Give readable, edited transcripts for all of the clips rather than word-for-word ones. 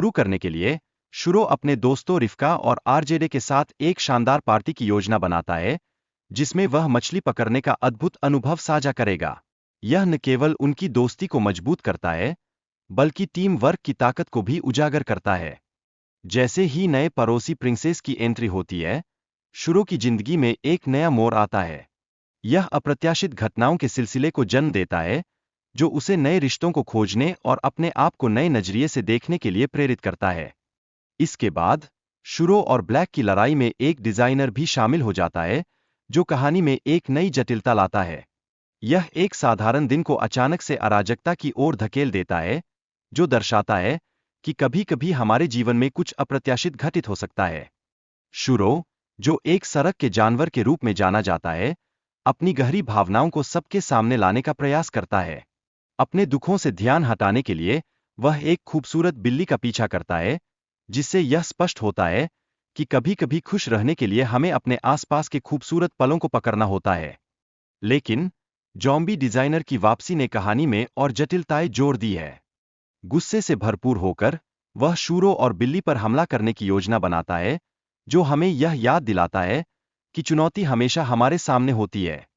शुरू करने के लिए शुरो अपने दोस्तों रिफ्का और आरजेडे के साथ एक शानदार पार्टी की योजना बनाता है, जिसमें वह मछली पकड़ने का अद्भुत अनुभव साझा करेगा। यह न केवल उनकी दोस्ती को मजबूत करता है, बल्कि टीम वर्क की ताकत को भी उजागर करता है। जैसे ही नए पड़ोसी प्रिंसेस की एंट्री होती है, शुरो की जिंदगी में एक नया मोड़ आता है। यह अप्रत्याशित घटनाओं के सिलसिले को जन्म देता है, जो उसे नए रिश्तों को खोजने और अपने आप को नए नजरिए से देखने के लिए प्रेरित करता है। इसके बाद शुरो और ब्लैक की लड़ाई में एक डिजाइनर भी शामिल हो जाता है, जो कहानी में एक नई जटिलता लाता है। यह एक साधारण दिन को अचानक से अराजकता की ओर धकेल देता है, जो दर्शाता है कि कभी-कभी हमारे जीवन में कुछ अप्रत्याशित घटित हो सकता है। शुरो, जो एक सड़क के जानवर के रूप में जाना जाता है, अपनी गहरी भावनाओं को सबके सामने लाने का प्रयास करता है। अपने दुखों से ध्यान हटाने के लिए वह एक खूबसूरत बिल्ली का पीछा करता है, जिससे यह स्पष्ट होता है कि कभी-कभी खुश रहने के लिए हमें अपने आसपास के खूबसूरत पलों को पकड़ना होता है। लेकिन जॉम्बी डिजाइनर की वापसी ने कहानी में और जटिलताएं जोड़ दी है। गुस्से से भरपूर होकर वह शुरो और बिल्ली पर हमला करने की योजना बनाता है, जो हमें यह याद दिलाता है कि चुनौती हमेशा हमारे सामने होती है।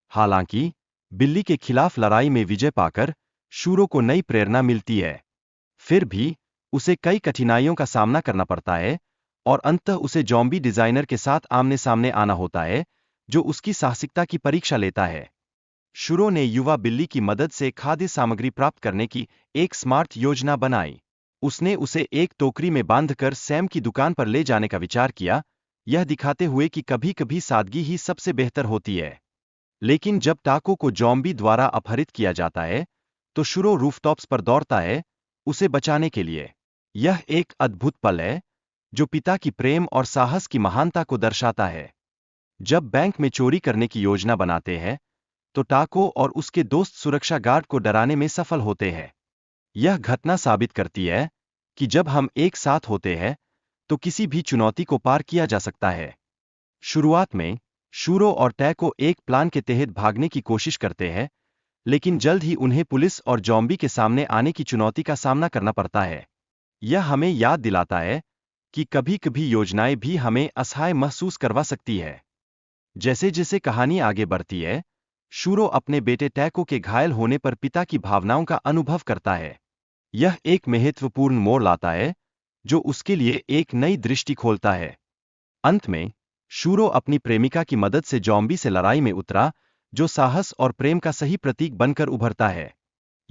हालांकि बिल्ली के खिलाफ लड़ाई में विजय पाकर शुरो को नई प्रेरणा मिलती है, फिर भी उसे कई कठिनाइयों का सामना करना पड़ता है और अंततः उसे जॉम्बी डिजाइनर के साथ आमने सामने आना होता है, जो उसकी साहसिकता की परीक्षा लेता है। शुरो ने युवा बिल्ली की मदद से खाद्य सामग्री प्राप्त करने की एक स्मार्ट योजना बनाई। उसने उसे एक टोकरी में बांधकर सैम की दुकान पर ले जाने का विचार किया, यह दिखाते हुए कि कभी-कभी सादगी ही सबसे बेहतर होती है। लेकिन जब टाको को जॉम्बी द्वारा अपहरित किया जाता है, तो शुरो रूफटॉप्स पर दौड़ता है, उसे बचाने के लिए। यह एक अद्भुत पल है, जो पिता की प्रेम और साहस की महानता को दर्शाता है। जब बैंक में चोरी करने की योजना बनाते हैं, तो टाको और उसके दोस्त सुरक्षा गार्ड को डराने में सफल होते हैं। यह घटना साबित करती है कि जब हम एक साथ होते हैं, तो किसी भी चुनौती को पार किया जा सकता है। शुरुआत में शुरो और टैको एक प्लान के तहत भागने की कोशिश करते हैं, लेकिन जल्द ही उन्हें पुलिस और जॉम्बी के सामने आने की चुनौती का सामना करना पड़ता है। यह हमें याद दिलाता है कि कभी-कभी योजनाएं भी हमें असहाय महसूस करवा सकती है। जैसे-जैसे कहानी आगे बढ़ती है, शुरो अपने बेटे टैको के घायल होने पर पिता की भावनाओं का अनुभव करता है। यह एक महत्वपूर्ण मोड़ लाता है, जो उसके लिए एक नई दृष्टि खोलता है। अंत में शुरो अपनी प्रेमिका की मदद से जॉम्बी से लड़ाई में उतरा, जो साहस और प्रेम का सही प्रतीक बनकर उभरता है।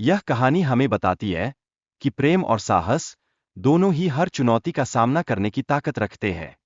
यह कहानी हमें बताती है कि प्रेम और साहस दोनों ही हर चुनौती का सामना करने की ताकत रखते हैं।